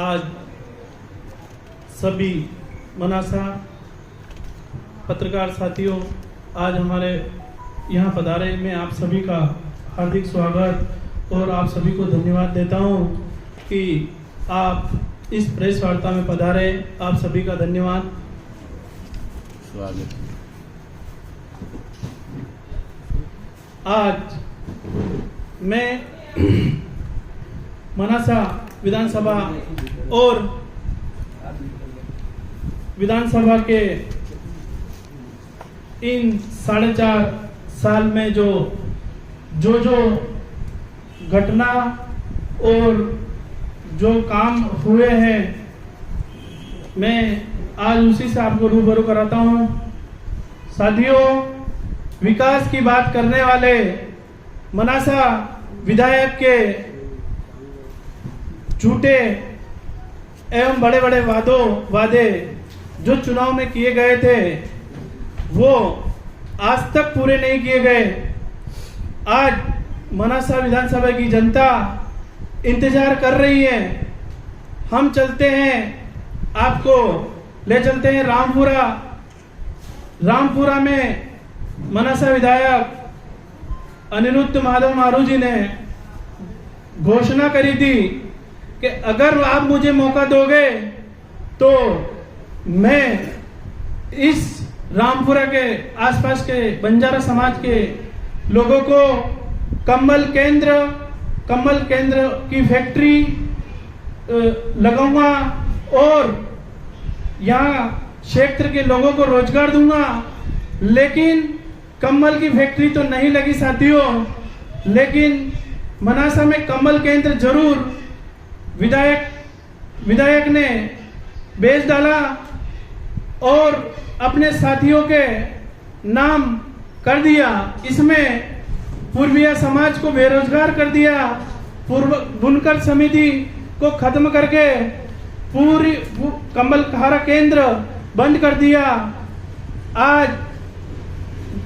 आज सभी मनासा पत्रकार साथियों, आज हमारे यहाँ पधारे, मैं आप सभी का हार्दिक स्वागत और आप सभी को धन्यवाद देता हूँ कि आप इस प्रेस वार्ता में पधारे। आप सभी का धन्यवाद। स्वागत। आज मैं मनासा विधानसभा और विधानसभा के इन 4.5 साल में जो घटना और जो काम हुए हैं, मैं आज उसी से आपको रूबरू कराता हूं। साथियों, विकास की बात करने वाले मनासा विधायक के झूठे एवं बड़े बड़े वादे जो चुनाव में किए गए थे, वो आज तक पूरे नहीं किए गए। आज मनासा विधानसभा की जनता इंतजार कर रही है। हम चलते हैं, आपको ले चलते हैं रामपुरा में मनासा विधायक अनिरुद्ध माधव मारू जी ने घोषणा करी थी कि अगर आप मुझे मौका दोगे तो मैं इस रामपुरा के आसपास के बंजारा समाज के लोगों को कम्बल केंद्र की फैक्ट्री लगाऊंगा और यहाँ क्षेत्र के लोगों को रोजगार दूंगा। लेकिन कम्बल की फैक्ट्री तो नहीं लगी साथियों, लेकिन मनासा में कम्बल केंद्र जरूर विधायक ने बेच डाला और अपने साथियों के नाम कर दिया। इसमें पूर्विया समाज को बेरोजगार कर दिया, बुनकर समिति को खत्म करके पूरी कम्बल हारा केंद्र बंद कर दिया। आज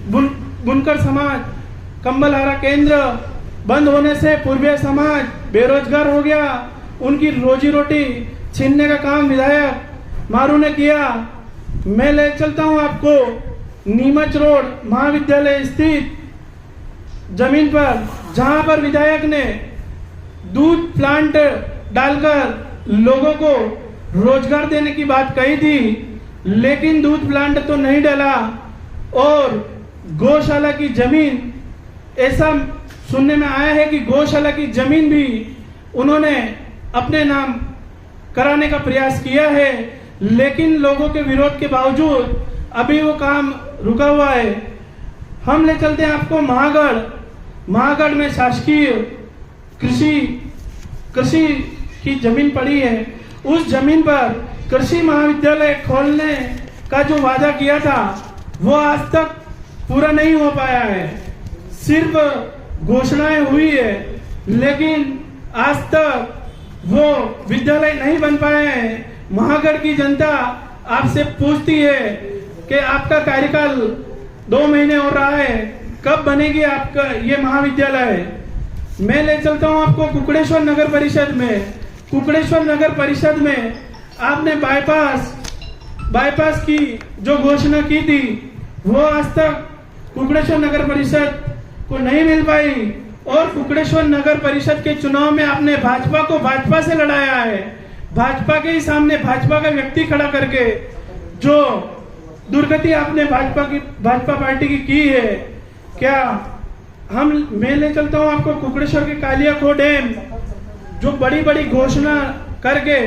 बुनकर समाज कम्बल हारा केंद्र बंद होने से पूर्विया समाज बेरोजगार हो गया। उनकी रोजी रोटी छीनने का काम विधायक मारू ने किया। मैं ले चलता हूं आपको नीमच रोड महाविद्यालय स्थित जमीन पर, जहां पर विधायक ने दूध प्लांट डालकर लोगों को रोजगार देने की बात कही थी, लेकिन दूध प्लांट तो नहीं डाला और गौशाला की जमीन, ऐसा सुनने में आया है कि गौशाला की जमीन भी उन्होंने अपने नाम कराने का प्रयास किया है, लेकिन लोगों के विरोध के बावजूद अभी वो काम रुका हुआ है। हम ले चलते हैं आपको महागढ़ में शासकीय कृषि की जमीन पड़ी है। उस जमीन पर कृषि महाविद्यालय खोलने का जो वादा किया था वो आज तक पूरा नहीं हो पाया है। सिर्फ घोषणाएं हुई है, लेकिन आज तक वो विद्यालय नहीं बन पाए हैं। महागढ़ की जनता आपसे पूछती है कि आपका कार्यकाल 2 महीने हो रहा है, कब बनेगी आपका ये महाविद्यालय। मैं ले चलता हूं आपको कुकड़ेश्वर नगर परिषद में आपने बाईपास की जो घोषणा की थी वो आज तक कुकड़ेश्वर नगर परिषद को नहीं मिल पाई और कुकड़ेश्वर नगर परिषद के चुनाव में आपने भाजपा से लड़ाया है। भाजपा के ही सामने भाजपा का व्यक्ति खड़ा करके जो दुर्गति आपने भाजपा पार्टी की है। क्या मैं ले चलता हूं आपको कुकड़ेश्वर के कालियाखो डैम, जो बड़ी घोषणा करके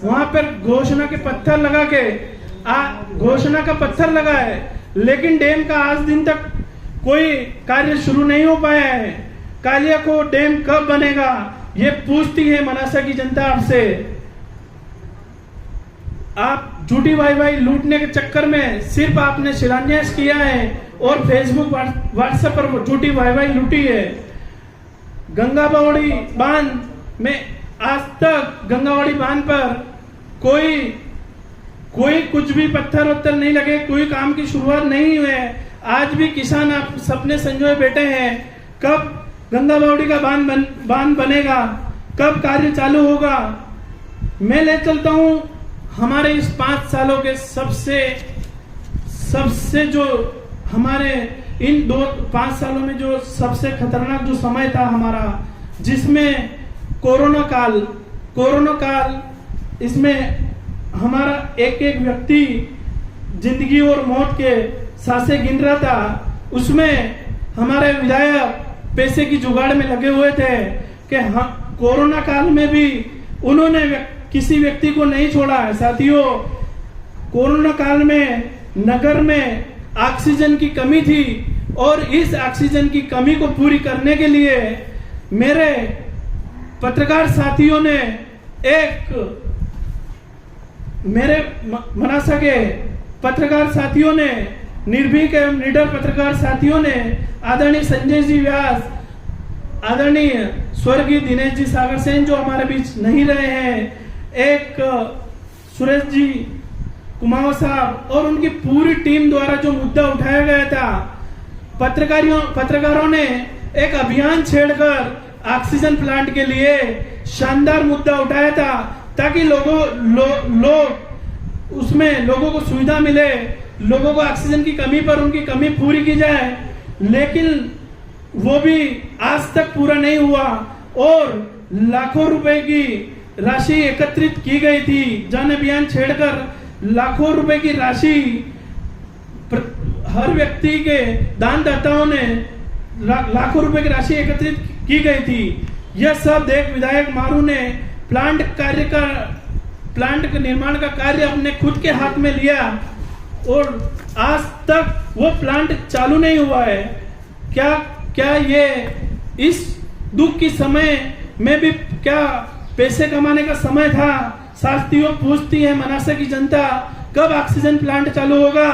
वहां पर घोषणा के पत्थर लगा के घोषणा का पत्थर लगा है, लेकिन डैम का आज दिन तक कोई कार्य शुरू नहीं हो पाया है। कालियाखो डैम कब बनेगा, ये पूछती है मनासा की जनता आपसे। आप झूठी वाई लूटने के चक्कर में सिर्फ आपने शिलान्यास किया है और फेसबुक व्हाट्सएप पर झूठी वाई लूटी है। गंगाबावड़ी बांध में आज तक गंगाबावड़ी बांध पर कोई कुछ भी पत्थर नहीं लगे, कोई काम की शुरुआत नहीं हुई है। आज भी किसान आप सपने संजोए बैठे हैं, कब गंगाबावड़ी का बांध बनेगा, कब कार्य चालू होगा। मैं ले चलता हूं हमारे इस 5 सालों के सबसे जो हमारे इन 5 सालों में जो सबसे खतरनाक जो समय था हमारा, जिसमें कोरोना काल, इसमें हमारा एक एक व्यक्ति जिंदगी और मौत के सांसें गिन रहा था। उसमें हमारे विधायक पैसे की जुगाड़ में लगे हुए थे कि कोरोना काल में भी उन्होंने किसी व्यक्ति को नहीं छोड़ा है। साथियों, कोरोना काल में नगर में ऑक्सीजन की कमी थी और इस ऑक्सीजन की कमी को पूरी करने के लिए मेरे पत्रकार साथियों ने मेरे मनासा के पत्रकार साथियों ने, निर्भीक एवं निडर पत्रकार साथियों ने आदरणीय संजय जी व्यास, आदरणीय स्वर्गीय दिनेश जी सागर सेन जो हमारे बीच नहीं रहे हैं, एक सुरेश जी कुमावत साहब और उनकी पूरी टीम द्वारा जो मुद्दा उठाया गया था, पत्रकारों ने एक अभियान छेड़कर ऑक्सीजन प्लांट के लिए शानदार मुद्दा उठाया था ताकि उसमें लोगों को सुविधा मिले, लोगों को ऑक्सीजन की कमी पर उनकी कमी पूरी की जाए। लेकिन वो भी आज तक पूरा नहीं हुआ और लाखों रुपए की राशि एकत्रित की गई थी। जन अभियान छेड़कर लाखों रुपए की राशि हर व्यक्ति के दानदाताओं ने लाखों रुपए की राशि एकत्रित की गई थी। यह सब देख विधायक मारू ने प्लांट के निर्माण का कार्य अपने खुद के हाथ में लिया और आज तक वो प्लांट चालू नहीं हुआ है। क्या ये इस दुख की समय में भी क्या पैसे कमाने का समय था? साथियों, पूछती है मनासा की जनता, कब ऑक्सीजन प्लांट चालू होगा?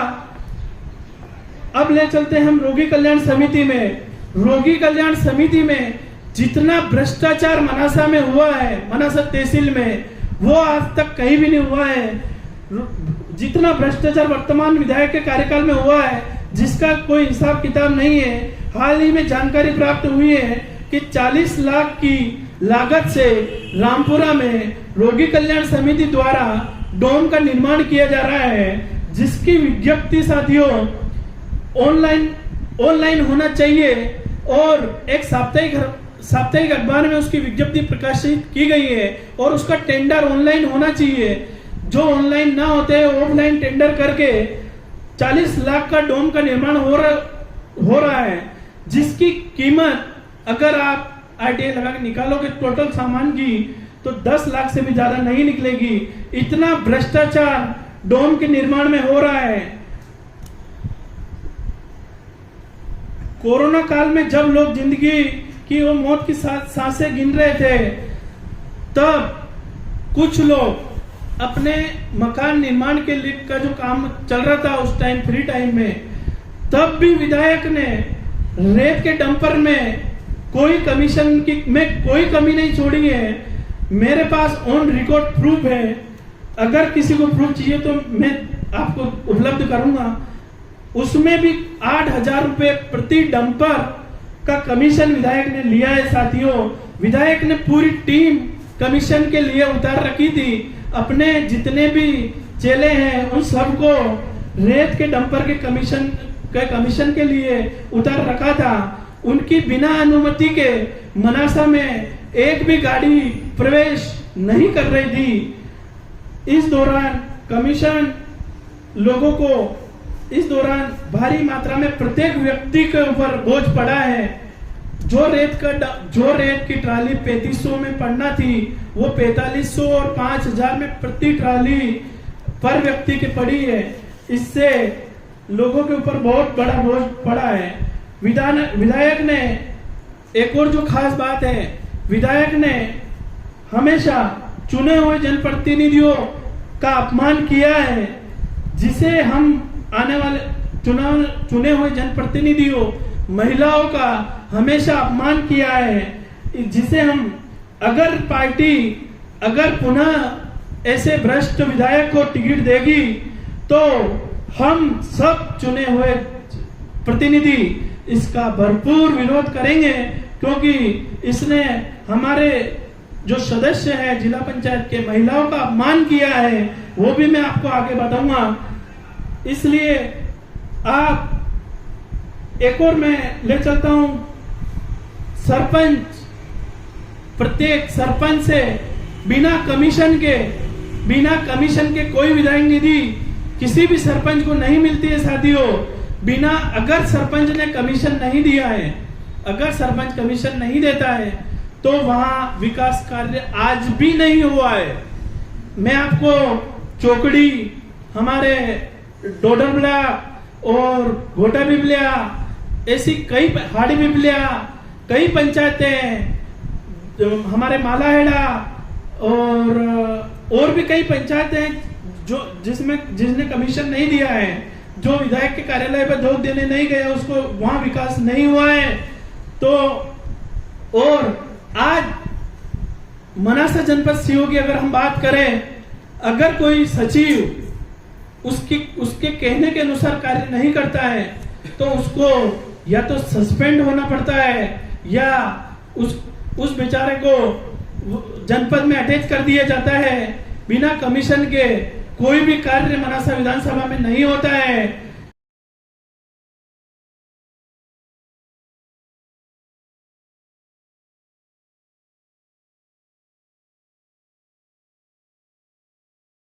अब ले चलते हैं हम रोगी कल्याण समिति में। रोगी कल्याण समिति में जितना भ्रष्टाचार मनासा में हुआ है, मनासा तहसील में, वो आज तक कहीं भी नहीं हुआ है। जितना भ्रष्टाचार वर्तमान विधायक के कार्यकाल में हुआ है, जिसका कोई हिसाब किताब नहीं है। हाल ही में जानकारी प्राप्त हुई है कि 40 लाख की लागत से रामपुरा में रोगी कल्याण समिति द्वारा डोम का निर्माण किया जा रहा है, जिसकी विज्ञप्ति साथियों ऑनलाइन होना चाहिए और एक साप्ताहिक अखबार में उसकी विज्ञप्ति प्रकाशित की गई है और उसका टेंडर ऑनलाइन होना चाहिए। जो ऑनलाइन ना होते ऑफलाइन टेंडर करके 40 लाख का डोम का निर्माण हो रहा है, जिसकी कीमत अगर आप आरटीआई लगा के निकालोगे टोटल सामान की तो 10 लाख से भी ज्यादा नहीं निकलेगी। इतना भ्रष्टाचार डोम के निर्माण में हो रहा है। कोरोना काल में जब लोग जिंदगी की वो मौत की सांसें गिन रहे थे, तब कुछ लोग अपने मकान निर्माण के लिए का जो काम चल रहा था उस टाइम फ्री टाइम में, तब भी विधायक ने रेत के डंपर में कोई कमीशन की में कोई कमी नहीं छोड़ी है। मेरे पास ऑन रिकॉर्ड प्रूफ है। अगर किसी को प्रूफ चाहिए तो मैं आपको उपलब्ध करूंगा। उसमें भी 8,000 रुपए प्रति डंपर का कमीशन विधायक ने लिया है। साथियों, विधायक ने पूरी टीम कमीशन के लिए उतार रखी थी। अपने जितने भी चेले हैं उन सबको रेत के डंपर के कमीशन के लिए उतार रखा था। उनकी बिना अनुमति के मनासा में एक भी गाड़ी प्रवेश नहीं कर रही थी। इस दौरान कमीशन लोगों को इस दौरान भारी मात्रा में प्रत्येक व्यक्ति के ऊपर बोझ पड़ा है। जो रेत की ट्राली 3500 में पड़ना थी, वो 4500 और 5000 में प्रति ट्राली पर व्यक्ति के पड़ी है। इससे लोगों के ऊपर बहुत बड़ा बोझ पड़ा है। विधायक ने एक और जो खास बात है, विधायक ने हमेशा चुने हुए जनप्रतिनिधियों का अपमान किया है, जिसे हम आने वाले चुने हुए जनप्रतिनिधियों महिलाओं का हमेशा अपमान किया है, जिसे हम अगर पुनः ऐसे भ्रष्ट विधायक को टिकट देगी तो हम सब चुने हुए प्रतिनिधि इसका भरपूर विरोध करेंगे, क्योंकि इसने हमारे जो सदस्य है जिला पंचायत के महिलाओं का अपमान किया है वो भी मैं आपको आगे बताऊंगा। इसलिए आप एक और मैं ले चलता हूं, सरपंच, प्रत्येक सरपंच से बिना कमीशन के कोई विधायक निधि किसी भी सरपंच को नहीं मिलती है साथियों। बिना, अगर सरपंच ने कमीशन नहीं दिया है, अगर सरपंच कमीशन नहीं देता है तो वहां विकास कार्य आज भी नहीं हुआ है। मैं आपको चोकड़ी, हमारे डोडर ब्लॉक और घोटा बिबलिया, ऐसी कई हाड़ी बिबलिया, कई पंचायतें, हमारे मालाहेड़ा और भी कई पंचायतें जो जिसने कमीशन नहीं दिया है, जो विधायक के कार्यालय पर जोत देने नहीं गए, उसको वहां विकास नहीं हुआ है। तो और आज मनासा जनपद सीओ की अगर हम बात करें, अगर कोई सचिव उसके कहने के अनुसार कार्य नहीं करता है तो उसको या तो सस्पेंड होना पड़ता है या उस बेचारे को जनपद में अटैच कर दिया जाता है। बिना कमीशन के कोई भी कार्य मनासा विधानसभा में नहीं होता है।